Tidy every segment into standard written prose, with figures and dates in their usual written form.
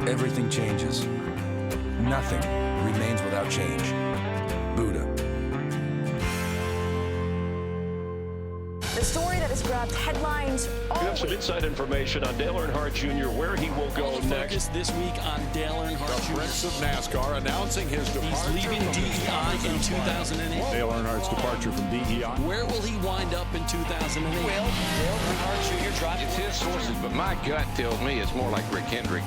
everything changes. Nothing remains without change. Buddha. The story that has grabbed headlines all We have some week. inside information on Dale Earnhardt Jr., where he will go next. This week on Dale Earnhardt Jr. The Prince of NASCAR announcing his departure. He's leaving DEI in 2008. Dale Earnhardt's departure from DEI. Where will he wind up in 2008? Dale Earnhardt Jr. drives. It's his sources, but my gut tells me it's more like Rick Hendrick.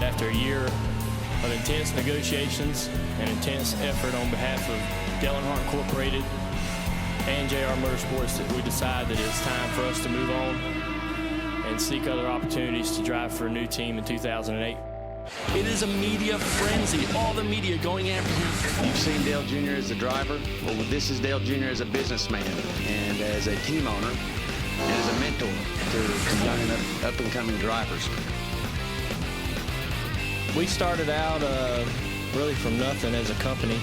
After a year of intense negotiations and intense effort on behalf of Dale Earnhardt Incorporated and JR Motorsports, that we decided that it's time for us to move on and seek other opportunities to drive for a new team in 2008. It is a media frenzy. All the media going after him. You've seen Dale Jr. as a driver. Well, this is Dale Jr. as a businessman and as a team owner and as a mentor to young and up-and-coming drivers. We started out really from nothing as a company.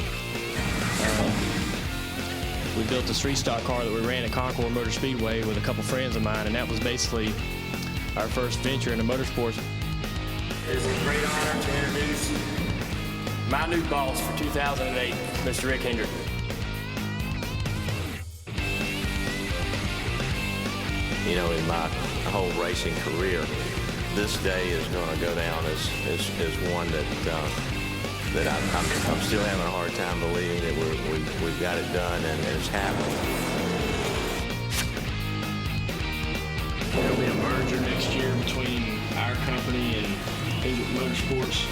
We built a street-stock car that we ran at Concord Motor Speedway with a couple friends of mine, and that was basically our first venture into motorsports. It is a great honor to introduce my new boss for 2008, Mr. Rick Hendrick. You know, in my whole racing career, this day is going to go down as one that I'm still having a hard time believing that we've got it done and it's happening. There'll be a merger next year between our company and Hendrick Motorsports.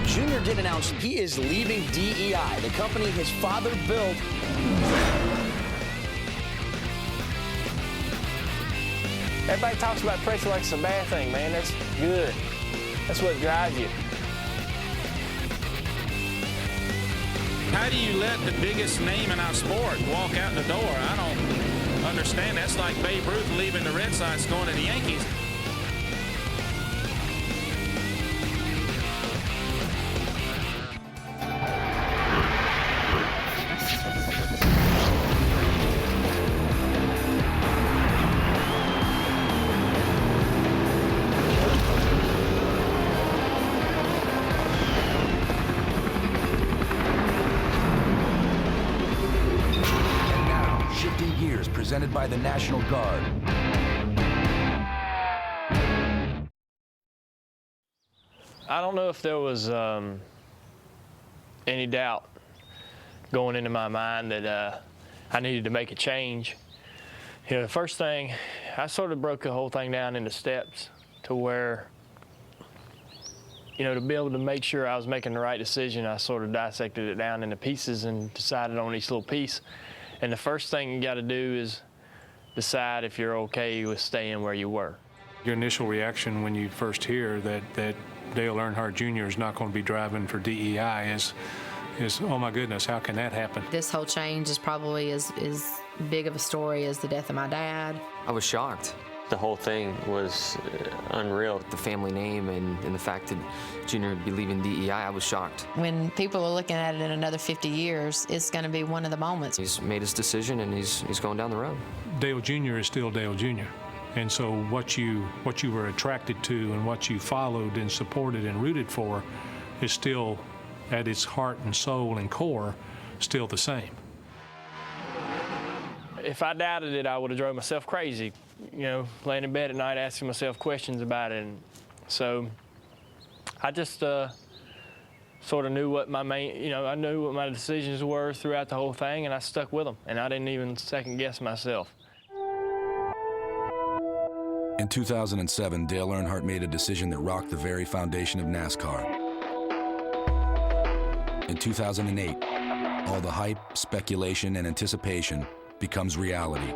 Junior did announce he is leaving DEI, the company his father built. Everybody talks about pressure like it's a bad thing, man. That's good. That's what drives you. How do you let the biggest name in our sport walk out the door? I don't understand. That's like Babe Ruth leaving the Red Sox going to the Yankees. Presented by the National Guard. I don't know if there was any doubt going into my mind that I needed to make a change. You know, the first thing, I sort of broke the whole thing down into steps to where, you know, to be able to make sure I was making the right decision, I sort of dissected it down into pieces and decided on each little piece. And the first thing you got to do is decide if you're okay with staying where you were. Your initial reaction when you first hear that Dale Earnhardt Jr. is not going to be driving for DEI is, oh my goodness, how can that happen? This whole change is probably as big of a story as the death of my dad. I was shocked. The whole thing was unreal. The family name and the fact that Junior would be leaving DEI, I was shocked. When people are looking at it in another 50 years, it's going to be one of the moments. He's made his decision and he's going down the road. Dale Jr. is still Dale Jr. And so what you were attracted to and what you followed and supported and rooted for is still, at its heart and soul and core, still the same. If I doubted it, I would have drove myself crazy, you know, laying in bed at night asking myself questions about it. And so I just sort of knew what my I knew what my decisions were throughout the whole thing, and I stuck with them, and I didn't even second guess myself. In 2007, Dale Earnhardt made a decision that rocked the very foundation of NASCAR. In 2008, all the hype, speculation, and anticipation becomes reality.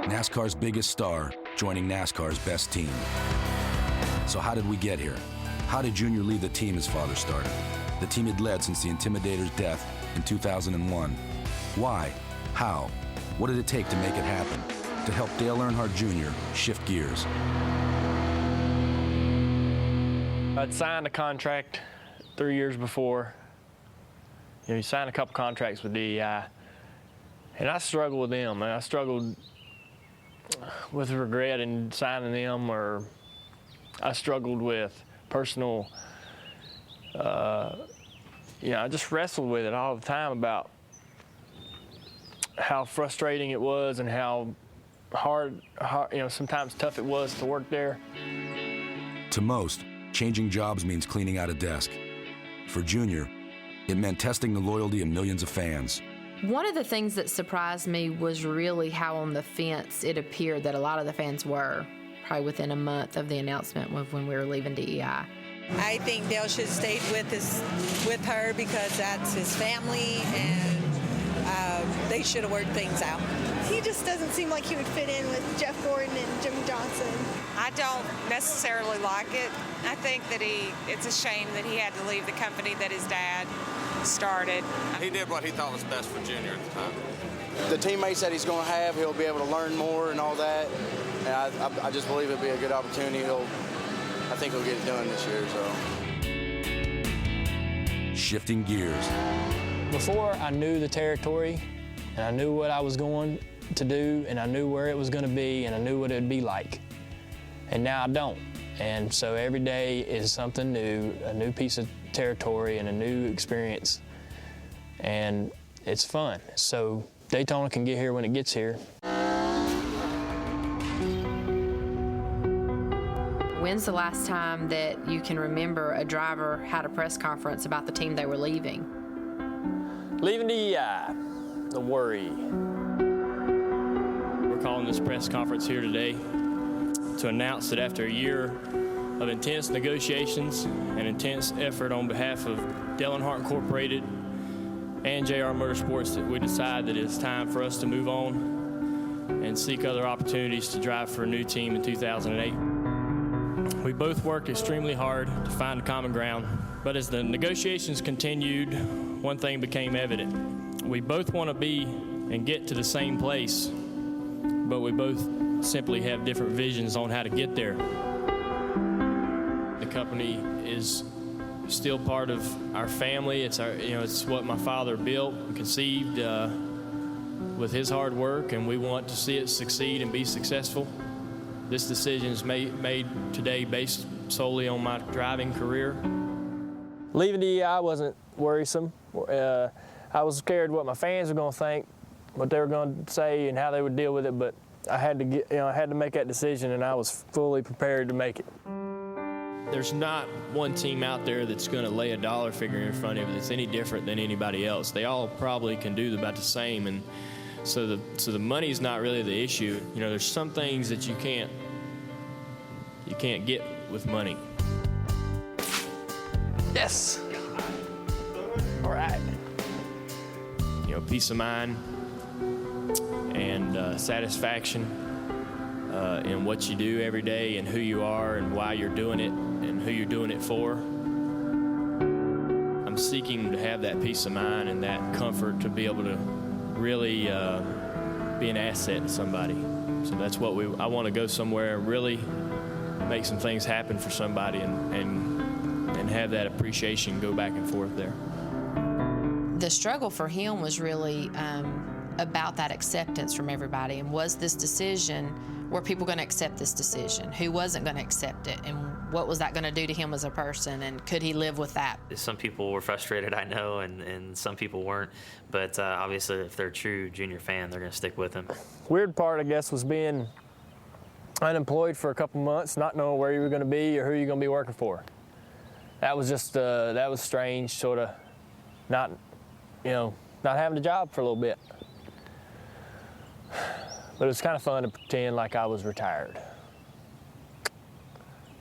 NASCAR's biggest star joining NASCAR's best team. So how did we get here? How did Junior leave the team his father started? The team he'd led since the Intimidator's death in 2001. Why? How? What did it take to make it happen? To help Dale Earnhardt Jr. shift gears. I'd signed a contract 3 years before. You know, you signed a couple contracts with DEI. And I struggled with them, and I struggled with regret in signing them, or I struggled with personal, I just wrestled with it all the time about how frustrating it was and how hard, sometimes tough it was to work there. To most, changing jobs means cleaning out a desk. For Junior, it meant testing the loyalty of millions of fans. One of the things that surprised me was really how on the fence it appeared that a lot of the fans were, probably within a month of the announcement of when we were leaving DEI. I think Dale should have stayed with her because that's his family, and they should have worked things out. He just doesn't seem like he would fit in with Jeff Gordon and Jimmy Johnson. I don't necessarily like it. I think that it's a shame that he had to leave the company that his dad started. He did what he thought was best for Junior at the time. The teammates that he's going to have, he'll be able to learn more and all that. And I just believe it'll be a good opportunity. I think he'll get it done this year. So. Shifting gears. Before, I knew the territory, and I knew what I was going to do, and I knew where it was going to be, and I knew what it would be like. And now I don't. And so every day is something new, a new piece of territory and a new experience. And it's fun. So Daytona can get here when it gets here. When's the last time that you can remember a driver had a press conference about the team they were leaving? Leaving DEI, the worry. We're calling this press conference here today to announce that after a year of intense negotiations and intense effort on behalf of Dale Earnhardt Incorporated and JR Motorsports, that we decide that it's time for us to move on and seek other opportunities to drive for a new team in 2008. We both worked extremely hard to find a common ground, but as the negotiations continued, one thing became evident. We both want to be and get to the same place, but we both simply have different visions on how to get there. The company is still part of our family. It's what my father built and conceived with his hard work, and we want to see it succeed and be successful. This decision is made today based solely on my driving career. Leaving DEI wasn't worrisome. I was scared what my fans were going to think, what they were going to say, and how they would deal with it. But I had to make that decision, and I was fully prepared to make it. There's not one team out there that's going to lay a dollar figure in front of it that's any different than anybody else. They all probably can do about the same, and so the money's not really the issue. There's some things that you can't get with money. Yes. All right. Peace of mind and satisfaction in what you do every day and who you are and why you're doing it and who you're doing it for. I'm seeking to have that peace of mind and that comfort to be able to really be an asset to somebody. So that's what I want to go somewhere and really make some things happen for somebody and have that appreciation go back and forth there. The struggle for him was really about that acceptance from everybody. And was this decision, were people going to accept this decision? Who wasn't going to accept it? And what was that going to do to him as a person? And could he live with that? Some people were frustrated, I know, and some people weren't. But obviously, if they're a true Junior fan, they're going to stick with him. Weird part, I guess, was being unemployed for a couple months, not knowing where you were going to be or who you're going to be working for. That was just, that was strange, sort of not having a job for a little bit. But it was kind of fun to pretend like I was retired.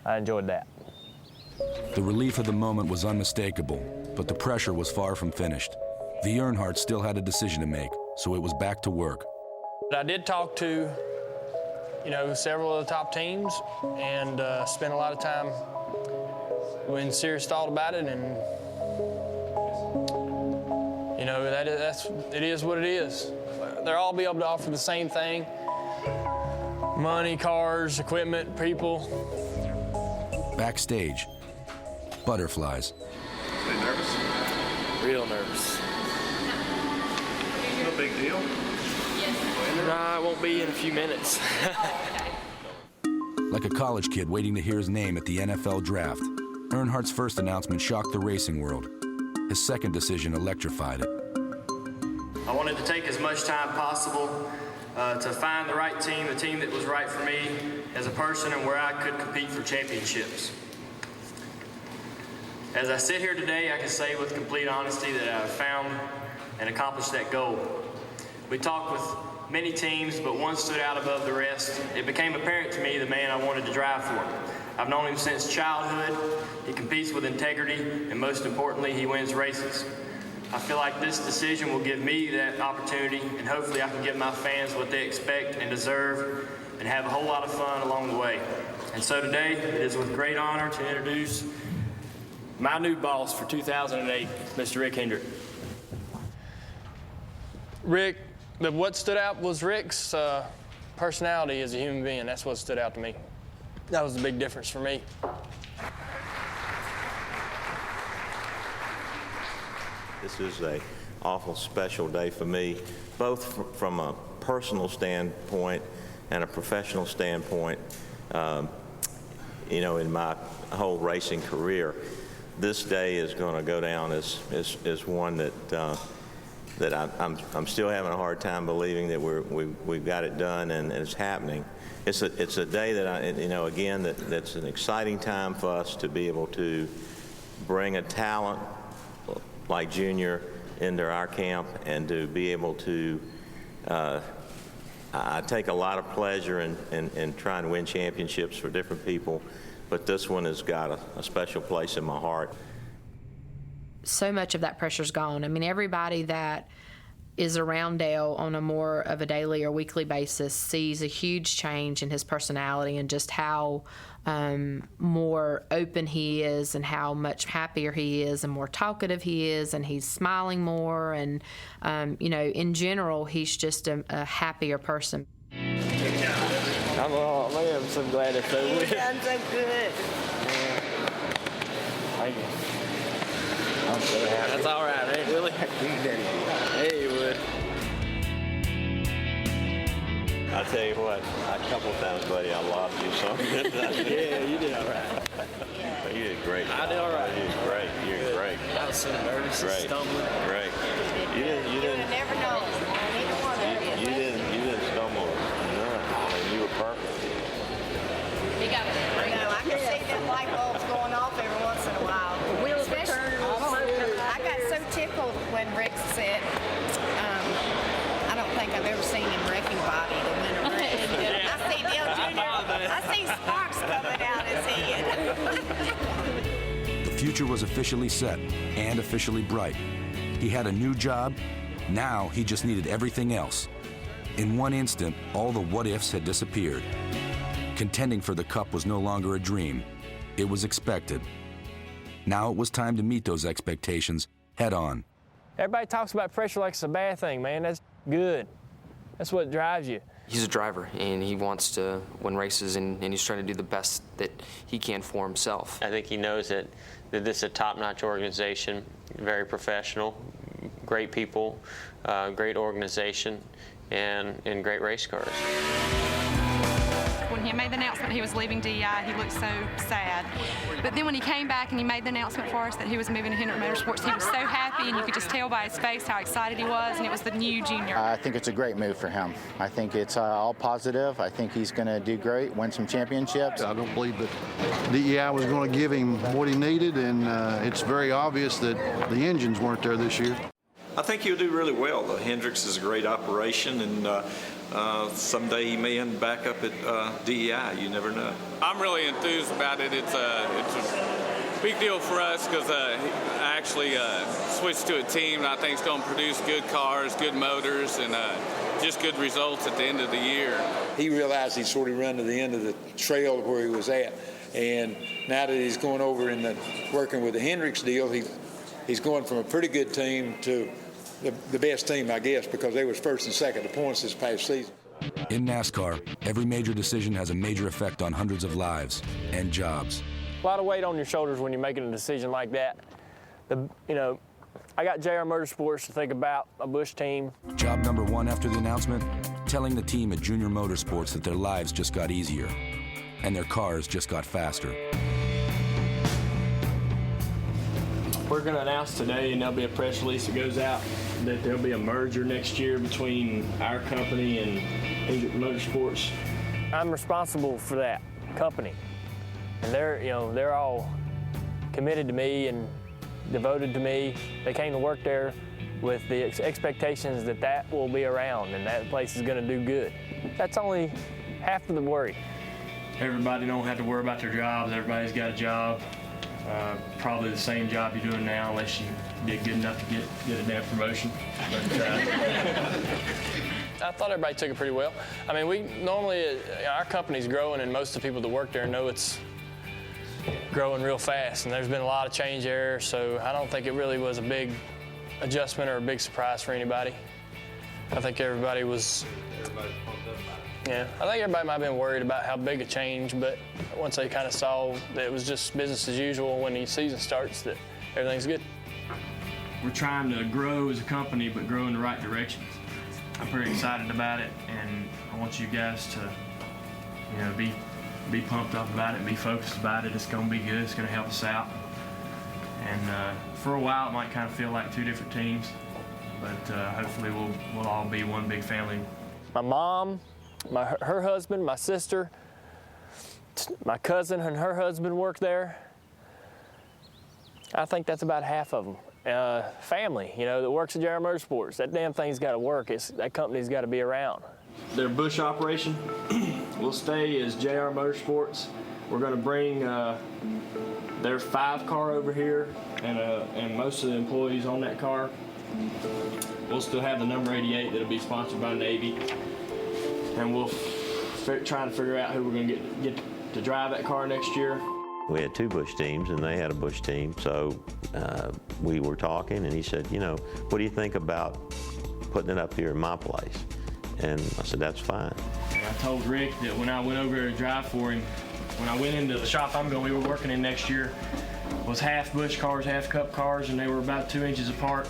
I enjoyed that. The relief of the moment was unmistakable, but the pressure was far from finished. The Earnhardt still had a decision to make, so it was back to work. I did talk to, several of the top teams and spent a lot of time in serious thought about it, and it is what it is. They'll all be able to offer the same thing: money, cars, equipment, people. Backstage, butterflies. Are you nervous? Real nervous. No big deal. Yes. Nah, it won't be in a few minutes. Like a college kid waiting to hear his name at the NFL draft, Earnhardt's first announcement shocked the racing world. His second decision electrified it. I wanted to take as much time possible to find the right team, the team that was right for me as a person and where I could compete for championships. As I sit here today, I can say with complete honesty that I've found and accomplished that goal. We talked with many teams, but one stood out above the rest. It became apparent to me the man I wanted to drive for. I've known him since childhood. He competes with integrity, and most importantly, he wins races. I feel like this decision will give me that opportunity, and hopefully I can give my fans what they expect and deserve, and have a whole lot of fun along the way. And so today, it is with great honor to introduce my new boss for 2008, Mr. Rick Hendrick. Rick, what stood out was Rick's personality as a human being. That's what stood out to me. That was the big difference for me. This is an awful special day for me, both from a personal standpoint and a professional standpoint. You know, in my whole racing career, this day is going to go down as one that I'm still having a hard time believing that we've got it done and it's happening. It's a day that that's an exciting time for us to be able to bring a talent like Junior into our camp and to be able to. I take a lot of pleasure in trying to win championships for different people, but this one has got a special place in my heart. So much of that pressure's gone. I mean, everybody that is around Dale on a more of a daily or weekly basis sees a huge change in his personality and just how more open he is and how much happier he is and more talkative he is, and he's smiling more, and you know, in general, he's just a happier person. I'm so glad it's over with. You've done so good. Thank you. I'm so happy. That's all right, ain't Willie? Hey, Wood. I tell you what, a couple times, buddy, I lost you something. Yeah, you did all right. But you did great. I did all right. You did great. You did great. I was so nervous and stumbling. Great. You didn't Never know. Neither one of you. You didn't stumble. None. I mean, you were perfect. He got it. I can see them light bulbs going off every once in a while. I got so tickled when Rick said, I don't think I've ever seen him wrecking body to win a race. I see Dale Jr. I see sparks coming out his head. The future was officially set and officially bright. He had a new job. Now he just needed everything else. In one instant, all the what-ifs had disappeared. Contending for the Cup was no longer a dream. It was expected. Now it was time to meet those expectations head on. Everybody talks about pressure like it's a bad thing, man. That's good. That's what drives you. He's a driver, and he wants to win races, and he's trying to do the best that he can for himself. I think he knows that this is a top-notch organization, very professional, great people, great organization, and great race cars. When he made the announcement he was leaving DEI, he looked so sad. But then when he came back and he made the announcement for us that he was moving to Hendrick Motorsports, he was so happy, and you could just tell by his face how excited he was, and it was the new Junior. I think it's a great move for him. I think it's all positive. I think he's going to do great, win some championships. I don't believe that DEI was going to give him what he needed, and it's very obvious that the engines weren't there this year. I think he'll do really well. Hendricks is a great operation, and someday he may end back up at DEI. You never know. I'm really enthused about it. It's a big deal for us because I actually switched to a team that I think is going to produce good cars, good motors, and just good results at the end of the year. He realized he'd sort of run to the end of the trail where he was at, and now that he's going over and working with the Hendricks deal, he's going from a pretty good team to the best team, I guess, because they was first and second to points this past season. In NASCAR, every major decision has a major effect on hundreds of lives and jobs. A lot of weight on your shoulders when you're making a decision like that. I I got JR Motorsports to think about, a Busch team. Job number one after the announcement, telling the team at Junior Motorsports that their lives just got easier and their cars just got faster. We're going to announce today, and there'll be a press release that goes out, that there'll be a merger next year between our company and Hendrick Motorsports. I'm responsible for that company, and they're all committed to me and devoted to me. They came to work there with the expectations that that will be around and that place is going to do good. That's only half of the worry. Everybody don't have to worry about their jobs. Everybody's got a job. Probably the same job you're doing now, unless you did good enough to get a damn promotion. But, I thought everybody took it pretty well. I mean, we normally, our company's growing, and most of the people that work there know it's growing real fast, and there's been a lot of change there, so I don't think it really was a big adjustment or a big surprise for anybody. I think everybody was, yeah, I think everybody might have been worried about how big a change, but once they kind of saw that it was just business as usual when the season starts, that everything's good. We're trying to grow as a company, but grow in the right directions. I'm pretty excited about it, and I want you guys to, be pumped up about it, be focused about it. It's going to be good. It's going to help us out. And for a while, it might kind of feel like two different teams, but hopefully we'll all be one big family. My mom, her husband, my sister, my cousin and her husband work there. I think that's about half of them. Family, that works at JR Motorsports. That damn thing's got to work. That company's got to be around. Their Busch operation will stay as JR Motorsports. We're going to bring their 5 car over here, and most of the employees on that car. We'll still have the number 88 that'll be sponsored by Navy, and we'll try to figure out who we're going to get to drive that car next year. We had 2 Busch teams, and they had a Busch team, so we were talking, and he said, what do you think about putting it up here in my place? And I said, that's fine. And I told Rick that when I went over there to drive for him, when I went into the shop we were working in next year, was half Busch cars, half Cup cars, and they were about 2 inches apart.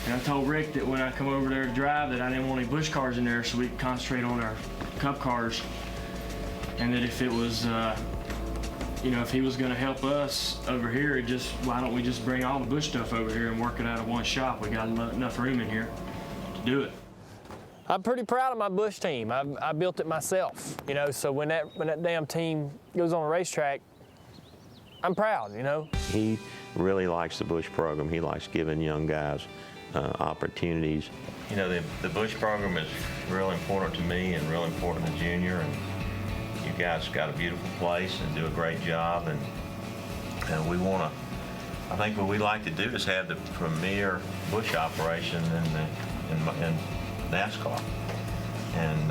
And I told Rick that when I come over there to drive that I didn't want any Busch cars in there so we could concentrate on our Cup cars, and that if it was if he was going to help us over here, why don't we just bring all the Busch stuff over here and work it out of one shop? We got enough room in here to do it. I'm pretty proud of my Busch team. I built it myself, so when that damn team goes on a racetrack, I'm proud, He really likes the Busch program. He likes giving young guys opportunities. The Busch program is real important to me and real important to Junior, and you guys got a beautiful place and do a great job, and we want to, I think what we like to do is have the premier Busch operation in NASCAR. And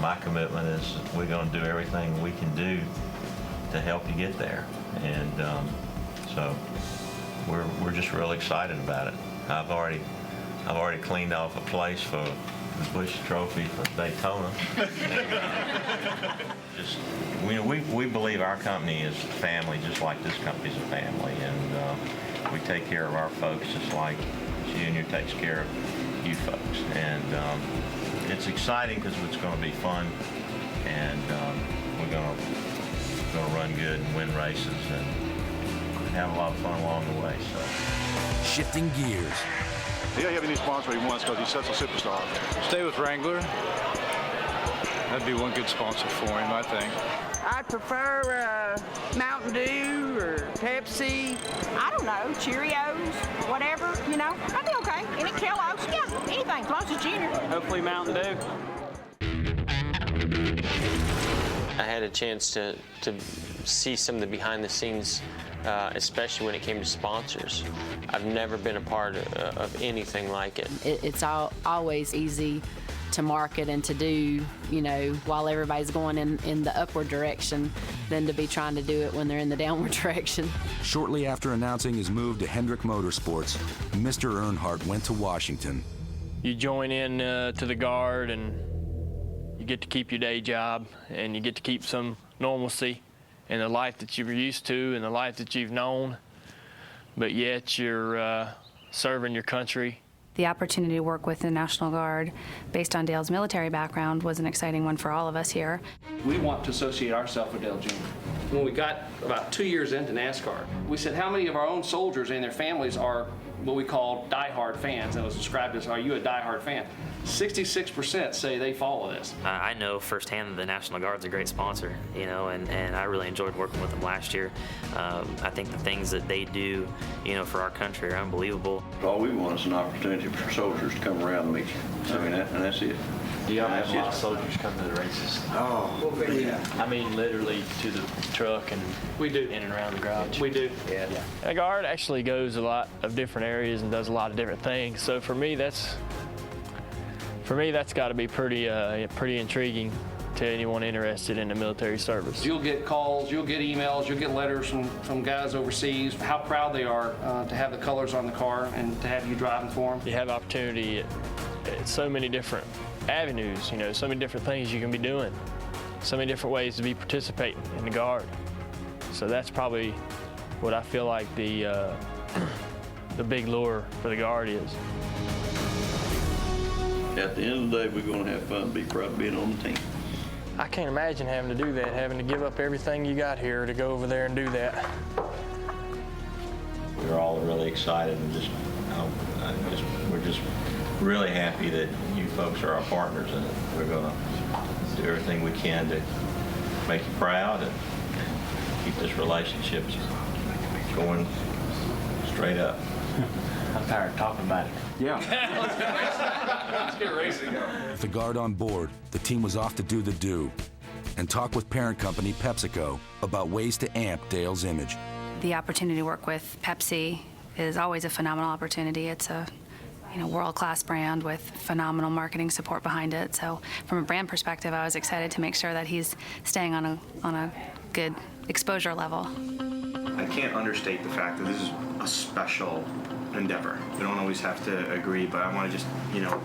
my commitment is we're going to do everything we can do to help you get there. And so we're just real excited about it. I've already cleaned off a place for the Busch Trophy for Daytona. We believe our company is family, just like this company's a family, and we take care of our folks just like Junior takes care of you folks. And it's exciting because it's going to be fun, and we're going to run good and win races and have a lot of fun along the way. So, shifting gears. He doesn't have any sponsor he wants because he's such a superstar. Stay with Wrangler. That'd be one good sponsor for him, I think. I prefer Mountain Dew or Pepsi. I don't know, Cheerios, whatever, I'd be okay. Any Kellogg's, yeah, anything, as long as it's Junior. Hopefully Mountain Dew. I had a chance to see some of the behind the scenes, especially when it came to sponsors. I've never been a part of anything like it. It's always easy to market and to do, while everybody's going in the upward direction, than to be trying to do it when they're in the downward direction. Shortly after announcing his move to Hendrick Motorsports, Mr. Earnhardt went to Washington. You join in to the Guard, and you get to keep your day job, and you get to keep some normalcy in the life that you're used to and the life that you've known, but yet you're serving your country. The opportunity to work with the National Guard based on Dale's military background was an exciting one for all of us here. We want to associate ourselves with Dale Jr. When we got about 2 years into NASCAR, we said how many of our own soldiers and their families are what we call diehard fans, and it was described as, are you a diehard fan? 66% say they follow this. I know firsthand that the National Guard's a great sponsor, you know, and I really enjoyed working with them last year. I think the things that they do, you know, for our country are unbelievable. All we want is an opportunity for soldiers to come around and meet you. I mean, and that's it. Do y'all have a lot of soldiers come to the races? Oh, yeah. I mean, literally to the truck and we do in and around the garage. We do. Yeah. The Guard actually goes a lot of different areas and does a lot of different things. So for me, that's got to be pretty intriguing to anyone interested in the military service. You'll get calls, you'll get emails, you'll get letters from guys overseas, how proud they are to have the colors on the car and to have you driving for them. You have opportunity at so many different avenues, you know, so many different things you can be doing, so many different ways to be participating in the Guard. So that's probably what I feel like the big lure for the Guard is. At the end of the day, we're going to have fun, be proud of being on the team. I can't imagine having to do that, having to give up everything you got here to go over there and do that. We're all really excited and we're just really happy that you folks are our partners, and we're going to do everything we can to make you proud and keep this relationship going straight up. I'm tired of talking about it. Yeah. Let's get racing. With the Guard on board, the team was off to do the do and talk with parent company PepsiCo about ways to amp Dale's image. The opportunity to work with Pepsi is always a phenomenal opportunity. It's a world-class brand with phenomenal marketing support behind it. So from a brand perspective, I was excited to make sure that he's staying on a good exposure level. I can't understate the fact that this is a special endeavor. We don't always have to agree, but I want to just,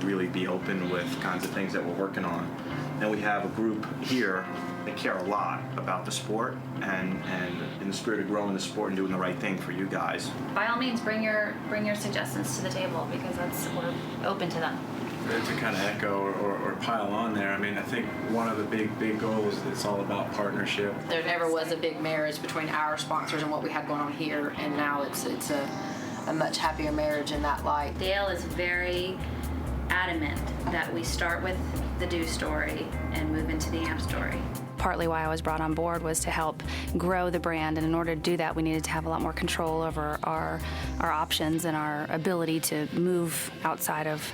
really be open with kinds of things that we're working on. And we have a group here that care a lot about the sport and in the spirit of growing the sport and doing the right thing for you guys. By all means, bring your suggestions to the table, because we're open to them. To kind of echo or pile on there, I mean, I think one of the big goals is it's all about partnership. There never was a big marriage between our sponsors and what we had going on here, and now it's a much happier marriage in that light. Dale is very adamant that we start with the do story and move into the amp story. Partly why I was brought on board was to help grow the brand, and in order to do that, we needed to have a lot more control over our options and our ability to move outside of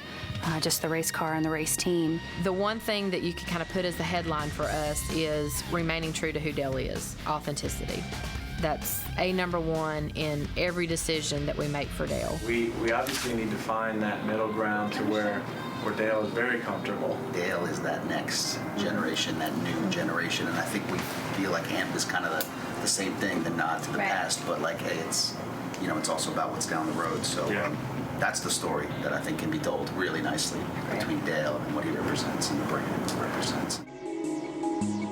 just the race car and the race team. The one thing that you could kind of put as the headline for us is remaining true to who Dale is, authenticity. That's number one in every decision that we make for Dale. We obviously need to find that middle ground to where Dale is very comfortable. Dale is that next generation, that new generation, and I think we feel like AMP is kind of the same thing, the nod to the past, but like, hey, it's also about what's down the road. So that's the story that I think can be told really nicely between Dale and what he represents and the brand he represents.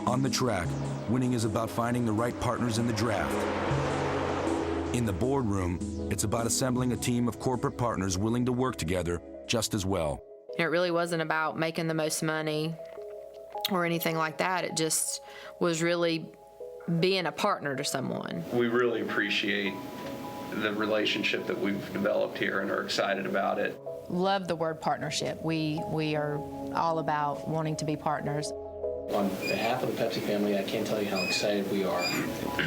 On the track, winning is about finding the right partners in the draft. In the boardroom, it's about assembling a team of corporate partners willing to work together just as well. It really wasn't about making the most money or anything like that. It just was really being a partner to someone. We really appreciate the relationship that we've developed here and are excited about it. Love the word partnership. We are all about wanting to be partners. On behalf of the Pepsi family, I can't tell you how excited we are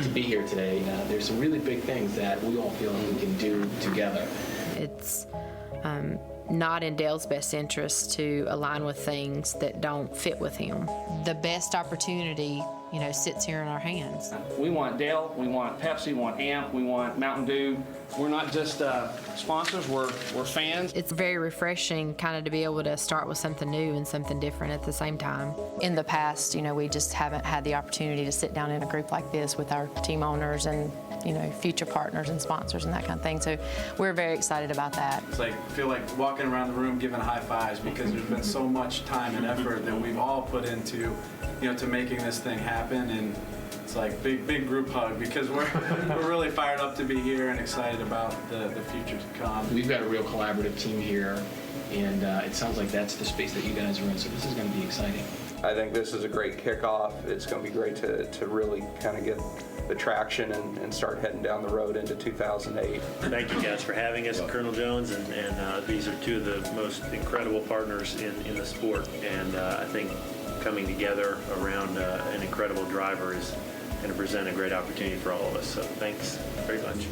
to be here today. There's some really big things that we all feel we can do together. It's not in Dale's best interest to align with things that don't fit with him. The best opportunity, sits here in our hands. We want Dale, we want Pepsi, we want AMP, we want Mountain Dew. We're not just sponsors, we're fans. It's very refreshing kind of to be able to start with something new and something different at the same time. In the past, we just haven't had the opportunity to sit down in a group like this with our team owners and future partners and sponsors and that kind of thing. So we're very excited about that. It's like, I feel like walking around the room giving high fives because there's been so much time and effort that we've all put into, to making this thing happen. It's like big group hug because we're really fired up to be here and excited about the future to come. We've got a real collaborative team here, and it sounds like that's the space that you guys are in, so this is going to be exciting. I think this is a great kickoff. It's going to be great to really kind of get the traction and start heading down the road into 2008. Thank you guys for having us, Colonel Jones, and these are two of the most incredible partners in the sport, and I think coming together around an incredible driver is going to present a great opportunity for all of us, so thanks very much.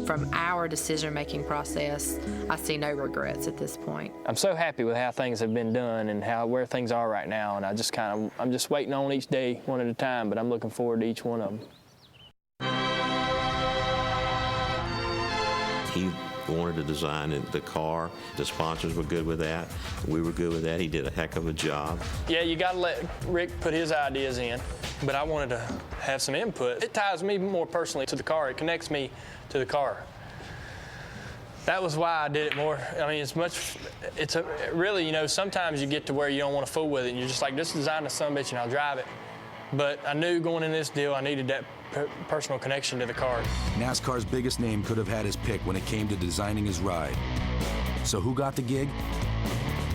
From our decision-making process, I see no regrets at this point. I'm so happy with how things have been done and where things are right now, and I'm just waiting on each day one at a time, but I'm looking forward to each one of them. He wanted to design the car. The sponsors were good with that. We were good with that. He did a heck of a job. Yeah, you got to let Rick put his ideas in, but I wanted to have some input. It ties me more personally to the car. It connects me to the car. That was why I did it more. I mean, really, you know, sometimes you get to where you don't want to fool with it, and you're just like, just design the son of a bitch and I'll drive it. But I knew going in this deal, I needed that personal connection to the car. NASCAR's biggest name could have had his pick when it came to designing his ride. So who got the gig?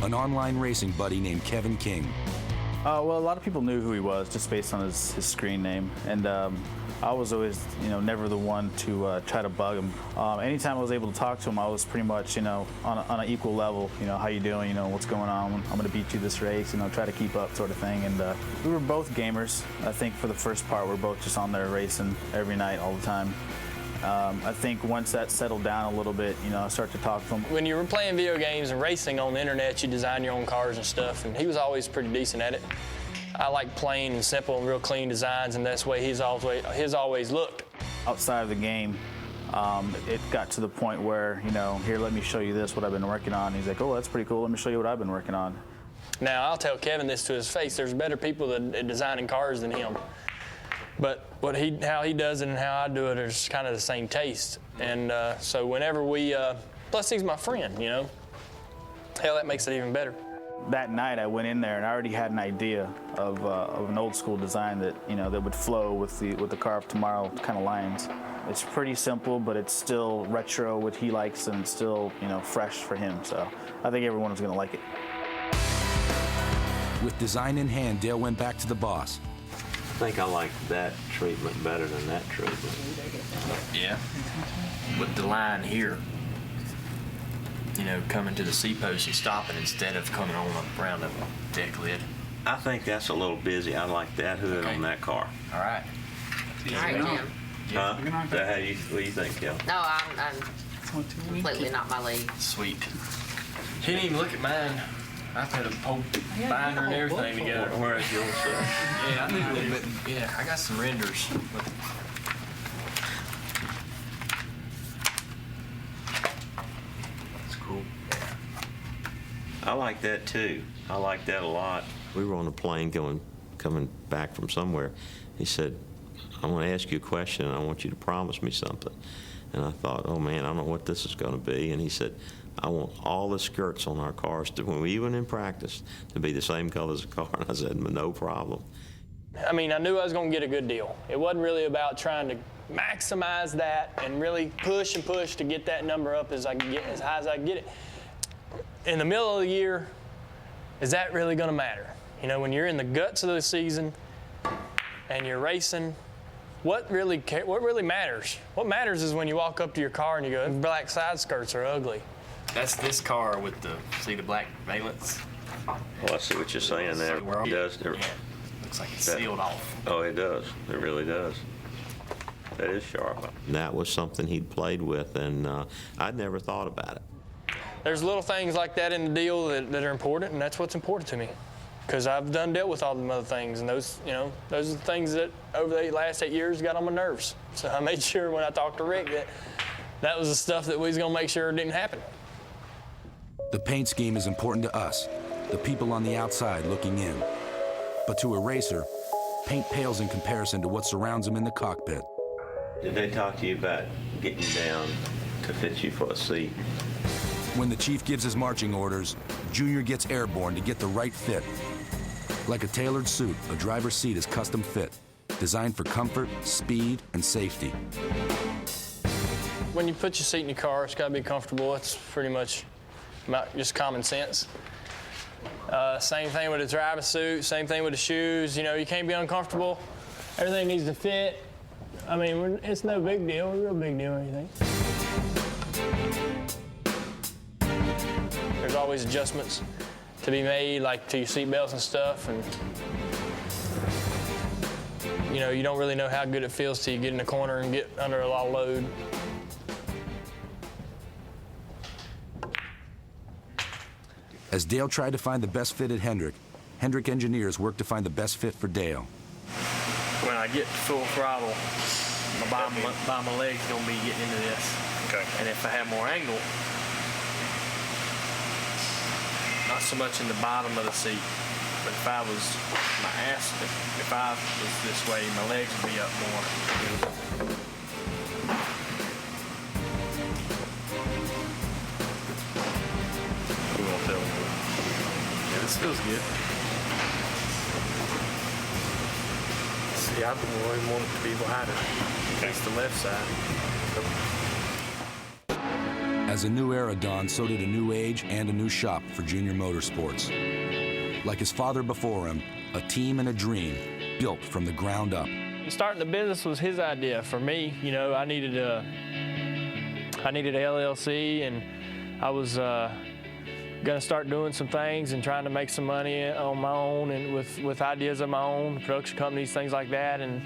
An online racing buddy named Kevin King. Well, a lot of people knew who he was just based on his screen name, and I was always, you know, never the one to try to bug him. Anytime I was able to talk to him, I was pretty much, you know, on an equal level. You know, how you doing? You know, what's going on? I'm going to beat you this race. You know, try to keep up, sort of thing. And we were both gamers. I think for the first part, we're both just on there racing every night, all the time. I think once that settled down a little bit, you know, I started to talk to him. When you were playing video games and racing on the internet, you design your own cars and stuff, and he was always pretty decent at it. I like plain and simple and real clean designs, and that's the way he's always looked. Outside of the game, it got to the point where, you know, here, let me show you this, what I've been working on. He's like, oh, that's pretty cool. Let me show you what I've been working on. Now, I'll tell Kevin this to his face. There's better people at designing cars than him. But how he does it and how I do it is kind of the same taste. And so whenever plus he's my friend, you know. Hell, that makes it even better. That night I went in there and I already had an idea of an old school design that, you know, that would flow with the car of tomorrow kind of lines. It's pretty simple, but it's still retro, what he likes, and it's still, you know, fresh for him. So I think everyone was going to like it. With design in hand, Dale went back to the boss. I think I like that treatment better than that treatment. Yeah. With the line here, you know, coming to the C-post and stopping instead of coming on around the deck lid. I think that's a little busy. I like that hood on that car. All right. All right, Jim. Huh? What do you think, Kel? No, I'm completely not my league. Sweet. He didn't even look at mine. I put a whole binder and everything together. Where is yours? Yeah, I think a little bit. Yeah, I got some renders. That's cool. Yeah. I like that too. I like that a lot. We were on a plane coming back from somewhere. He said, I want to ask you a question and I want you to promise me something. And I thought, oh man, I don't know what this is going to be. And he said, I want all the skirts on our cars, when we even in practice, to be the same color as the car. And I said, no problem. I mean, I knew I was going to get a good deal. It wasn't really about trying to maximize that and really push and push to get that number up as high as I can get it. In the middle of the year, is that really going to matter? You know, when you're in the guts of the season and you're racing, what really matters? What matters is when you walk up to your car and you go, black side skirts are ugly. That's this car with the black valence. Oh, I see what you're saying there. It does. Yeah. Looks like it's sealed off. Oh, it does. It really does. That is sharp. That was something he'd played with, and I'd never thought about it. There's little things like that in the deal that are important, and that's what's important to me. Because I've dealt with all them other things, and those are the things that over the last 8 years got on my nerves. So I made sure when I talked to Rick that was the stuff that we was going to make sure it didn't happen. The paint scheme is important to us, the people on the outside looking in. But to a racer, paint pales in comparison to what surrounds him in the cockpit. Did they talk to you about getting down to fit you for a seat? When the chief gives his marching orders, Junior gets airborne to get the right fit. Like a tailored suit, a driver's seat is custom fit. designed for comfort, speed, and safety. When you put your seat in your car, it's got to be comfortable. It's pretty much just common sense. Same thing with the driving suit, same thing with the shoes. You know, you can't be uncomfortable. Everything needs to fit. I mean, it's no big deal, a real big deal or anything. There's always adjustments to be made, like to your seat belts and stuff. And you know, you don't really know how good it feels till you get in the corner and get under a lot of load. As Dale tried to find the best fit at Hendrick, Hendrick engineers worked to find the best fit for Dale. When I get to full throttle, my leg's gonna be getting into this. Okay. And if I have more angle, not so much in the bottom of the seat, but if I was this way, my legs would be up more. We won't tell them. Yeah, this feels good. See, I really want it to be wider, at least the left side. As a new era dawned, so did a new age and a new shop for Junior Motorsports. Like his father before him, a team and a dream built from the ground up. Starting the business was his idea. For me, you know, I needed a LLC, and I was gonna start doing some things and trying to make some money on my own and with ideas of my own, production companies, things like that. And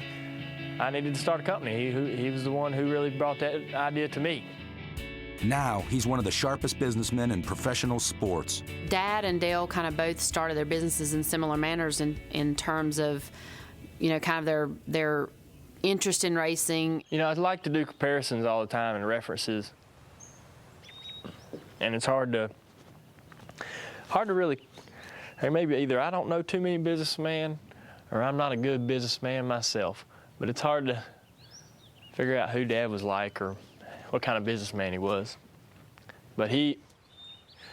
I needed to start a company. He was the one who really brought that idea to me. Now, he's one of the sharpest businessmen in professional sports. Dad and Dale kind of both started their businesses in similar manners in terms of, you know, kind of their interest in racing. You know, I'd like to do comparisons all the time and references. And it's hard to really, or maybe either I don't know too many businessmen or I'm not a good businessman myself. But it's hard to figure out who Dad was like or what kind of businessman he was. But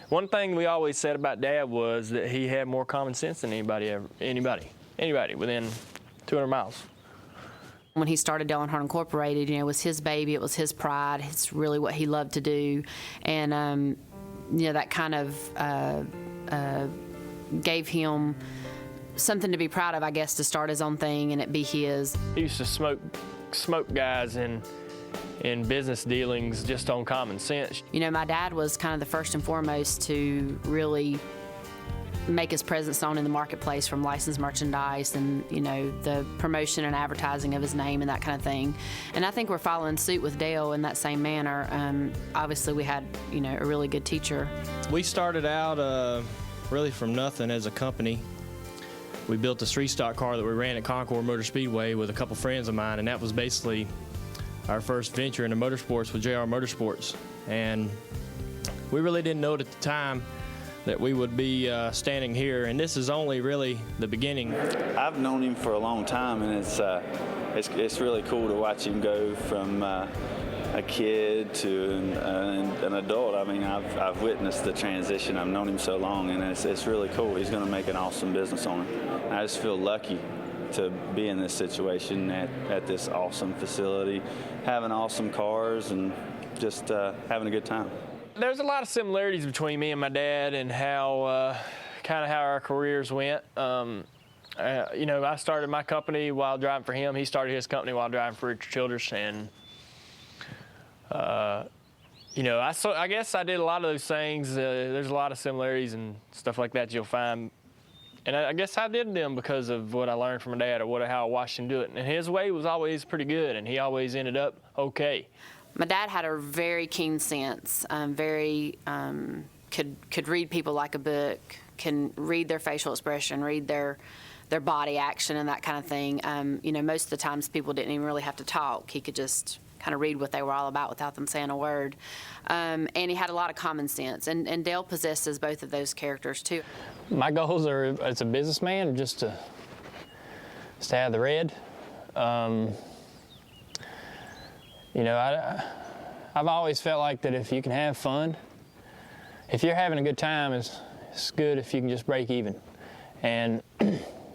one thing we always said about Dad was that he had more common sense than anybody within 200 miles. When he started Dale Earnhardt Incorporated, you know, it was his baby, it was his pride, it's really what he loved to do. And, you know, that kind of gave him something to be proud of, I guess, to start his own thing and it be his. He used to smoke guys in business dealings just on common sense. You know, my dad was kind of the first and foremost to really make his presence known in the marketplace, from licensed merchandise and, you know, the promotion and advertising of his name and that kind of thing. And I think we're following suit with Dale in that same manner. Obviously, we had, you know, a really good teacher. We started out really from nothing as a company. We built a street stock car that we ran at Concord Motor Speedway with a couple friends of mine, and that was basically our first venture into motorsports with JR Motorsports. And we really didn't know it at the time that we would be standing here, and this is only really the beginning. I've known him for a long time, and it's really cool to watch him go from a kid to an adult. I mean, I've witnessed the transition. I've known him so long, and it's really cool. He's going to make an awesome business on it. I just feel lucky to be in this situation at this awesome facility, having awesome cars and just having a good time. There's a lot of similarities between me and my dad and how kind of how our careers went. You know, I started my company while driving for him. He started his company while driving for Richard Childress, and you know, I guess I did a lot of those things. There's a lot of similarities and stuff like that you'll find. And I guess I did them because of what I learned from my dad or how I watched him do it. And his way was always pretty good, and he always ended up okay. My dad had a very keen sense, could read people like a book, can read their facial expression, read their body action and that kind of thing. You know, most of the times people didn't even really have to talk. He could just kind of read what they were all about without them saying a word. And he had a lot of common sense, and Dale possesses both of those characters too. My goals are, as a businessman, just to stay out of the red. You know, I've always felt like that if you can have fun, if you're having a good time, it's good if you can just break even. And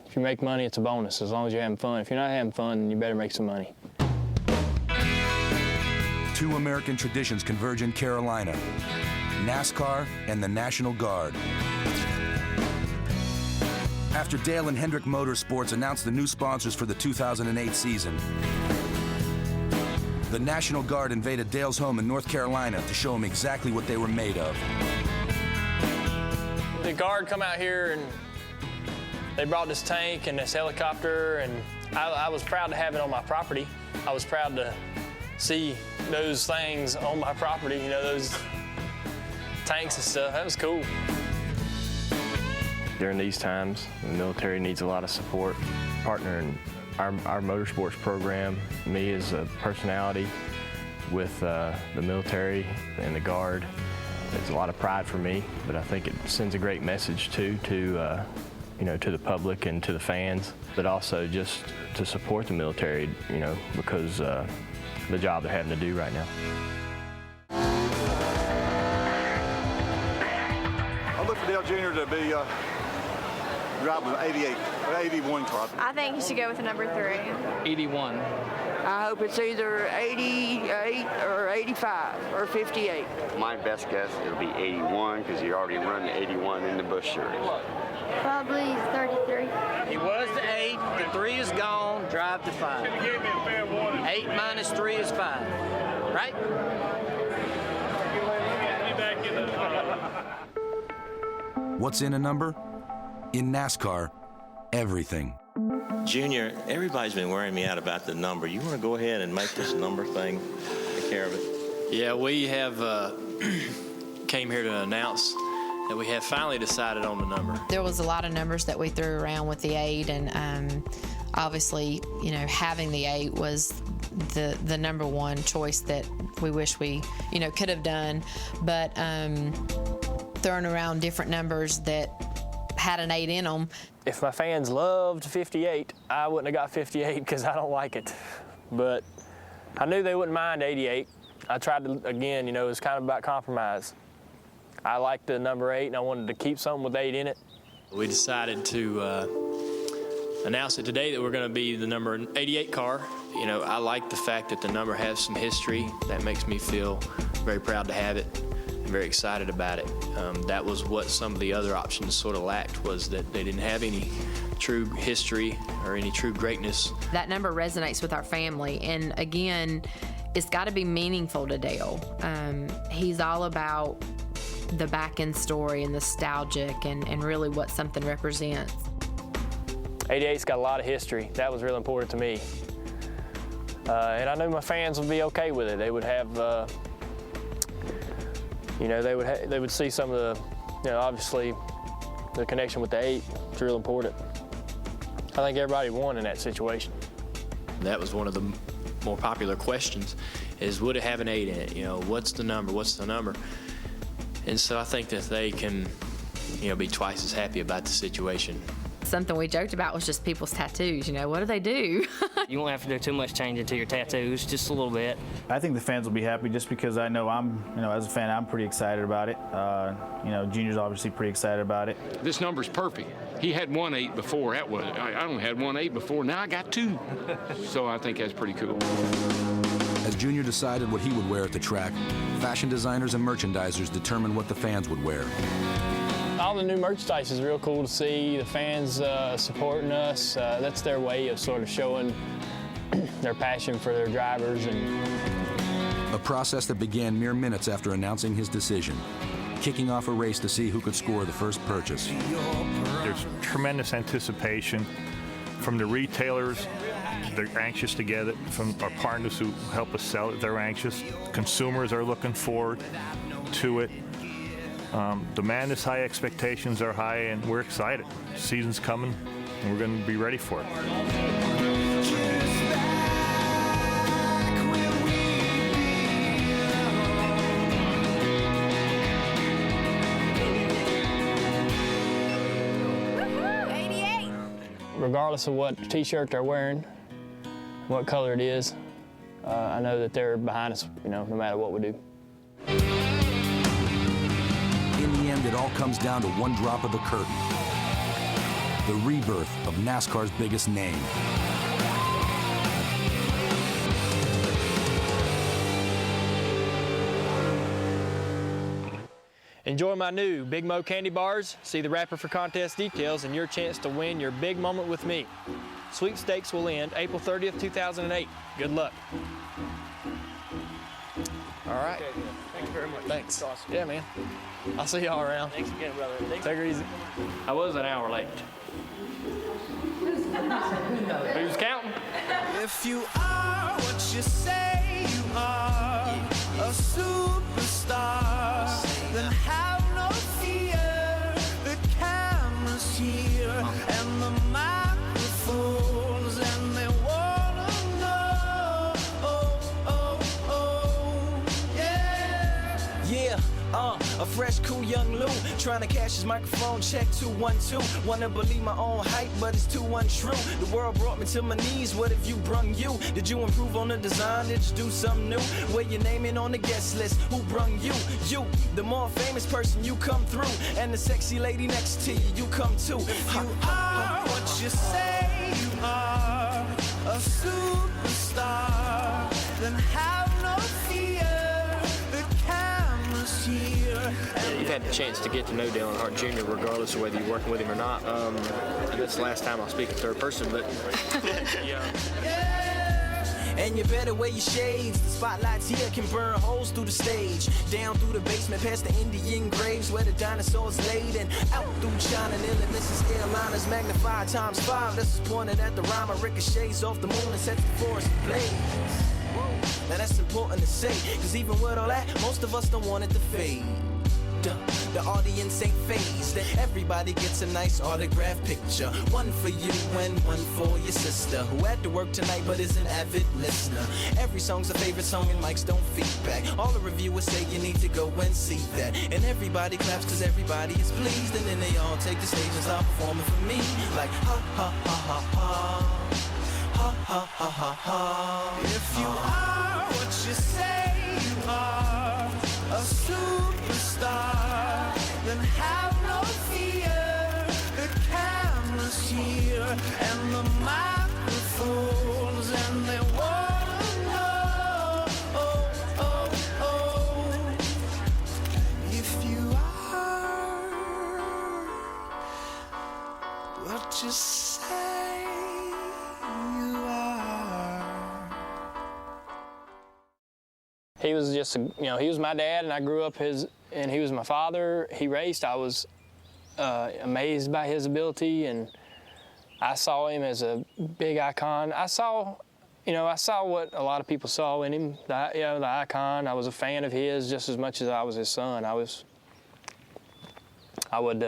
If you make money, it's a bonus, as long as you're having fun. If you're not having fun, then you better make some money. Two American traditions converge in Carolina: NASCAR and the National Guard. After Dale and Hendrick Motorsports announced the new sponsors for the 2008 season, the National Guard invaded Dale's home in North Carolina to show him exactly what they were made of. The Guard come out here and they brought this tank and this helicopter, and I was proud to have it on my property. I was proud to see those things on my property, you know, those tanks and stuff. That was cool. During these times, the military needs a lot of support. Partnering our motorsports program, me as a personality with the military and the Guard, it's a lot of pride for me, but I think it sends a great message too to you know, to the public and to the fans, but also just to support the military, you know, because the job they're having to do right now. I look for Dale Jr. to be driving an 88, an 81 car. I think he should go with the number 3. 81. I hope it's either 88 or 85 or 58. My best guess, it'll be 81 because you already run the 81 in the Busch Series. Probably 33. He was the 8, the 3 is gone, drive the 5. 8 minus 3 is 5, right? What's in a number? In NASCAR, everything. Junior, everybody's been wearing me out about the number. You want to go ahead and make this number thing take care of it? Yeah, we have came here to announce that we have finally decided on the number. There was a lot of numbers that we threw around with the 8, and obviously, you know, having the 8 was the number one choice that we wish we, you know, could have done. But throwing around different numbers that had an 8 in them. If my fans loved 58, I wouldn't have got 58 because I don't like it. But I knew they wouldn't mind 88. I tried to, again, you know, it's kind of about compromise. I liked the number 8, and I wanted to keep something with 8 in it. We decided to announce it today that we're going to be the number 88 car. You know, I like the fact that the number has some history. That makes me feel very proud to have it and very excited about it. That was what some of the other options sort of lacked, was that they didn't have any true history or any true greatness. That number resonates with our family, and again, it's got to be meaningful to Dale. He's all about the back end story and nostalgic and really what something represents. 88's got a lot of history. That was real important to me. And I knew my fans would be okay with it. They would have, you know, they would see some of the, you know, obviously the connection with the 8 is real important. I think everybody won in that situation. That was one of the more popular questions, is would it have an 8 in it? You know, what's the number? What's the number? And so I think that they can, you know, be twice as happy about the situation. Something we joked about was just people's tattoos. You know, what do they do? You won't have to do too much changing to your tattoos, just a little bit. I think the fans will be happy just because I know you know, as a fan, I'm pretty excited about it. You know, Junior's obviously pretty excited about it. This number's perfect. He had 1-8 before. That was I only had 1-8 before. Now I got 2. So I think that's pretty cool. As Junior decided what he would wear at the track, fashion designers and merchandisers determined what the fans would wear. All the new merchandise is real cool to see. The fans supporting us. That's their way of sort of showing their passion for their drivers. A process that began mere minutes after announcing his decision, kicking off a race to see who could score the first purchase. There's tremendous anticipation from the retailers. They're anxious to get it. From our partners who help us sell it, they're anxious. Consumers are looking forward to it. Demand is high, expectations are high, and we're excited. Season's coming, and we're going to be ready for it. Regardless of what t-shirt they're wearing, what color it is, I know that they're behind us, you know, no matter what we do. In the end, it all comes down to one drop of the curtain. the rebirth of NASCAR's biggest name. Enjoy my new Big Mo candy bars. See the wrapper for contest details and your chance to win your big moment with me. Sweepstakes will end April 30th, 2008. Good luck. All right. Okay, thank you very much. Thanks. That's awesome. Yeah, man. I'll see y'all around. Thanks again, brother. Take her easy. I was an hour late. Who's counting? If you are what you say you are, a superstar, then have no fear. The camera's here and the microphones, and they wanna know. Oh, oh, oh, yeah. Yeah. A fresh, cool young Lou, trying to cash his microphone check 212. Wanna believe my own hype, but it's too untrue. The world brought me to my knees. What have you brung you? Did you improve on the design? Did you do something new? Where your name in on the guest list? Who brung you? You, the more famous person, you come through, and the sexy lady next to you, you come too. If you are what you say you are, a superstar, then have no fear. The camera's here. You've had the chance to get to know Dale Earnhardt Jr. regardless of whether you're working with him or not. And that's the last time I'll speak in third person, but yeah. And you better wear your shades. The spotlights here can burn holes through the stage. Down through the basement, past the Indian graves where the dinosaurs laid. And out through China, nearly misses airliners magnified ×5. This is pointed at the rhyme. Ricochets off the moon and sets the forest ablaze. Now that's important to say, cause even with all that, most of us don't want it to fade. The audience ain't phased. Everybody gets a nice autograph picture. One for you and one for your sister, who had to work tonight but is an avid listener. Every song's a favorite song and mics don't feedback. All the reviewers say you need to go and see that. And everybody claps cause everybody is pleased. And then they all take the stage and start performing for me. Like ha ha ha ha ha. Ha ha ha ha ha. If you are what you say you are, a superstar, then have no fear. The camera's here and the microphones, and they wanna know. Oh, oh, oh. If you are what you say you are. He was just, he was my dad, and I grew up and he was my father. He raced. I was amazed by his ability, and I saw him as a big icon. I saw what a lot of people saw in him, the icon. I was a fan of his just as much as I was his son. I would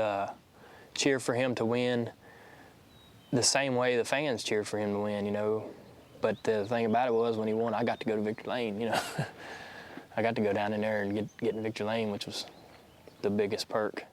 cheer for him to win the same way the fans cheered for him to win, But the thing about it was, when he won, I got to go to Victory Lane, I got to go down in there and get in Victory Lane, which was the biggest perk.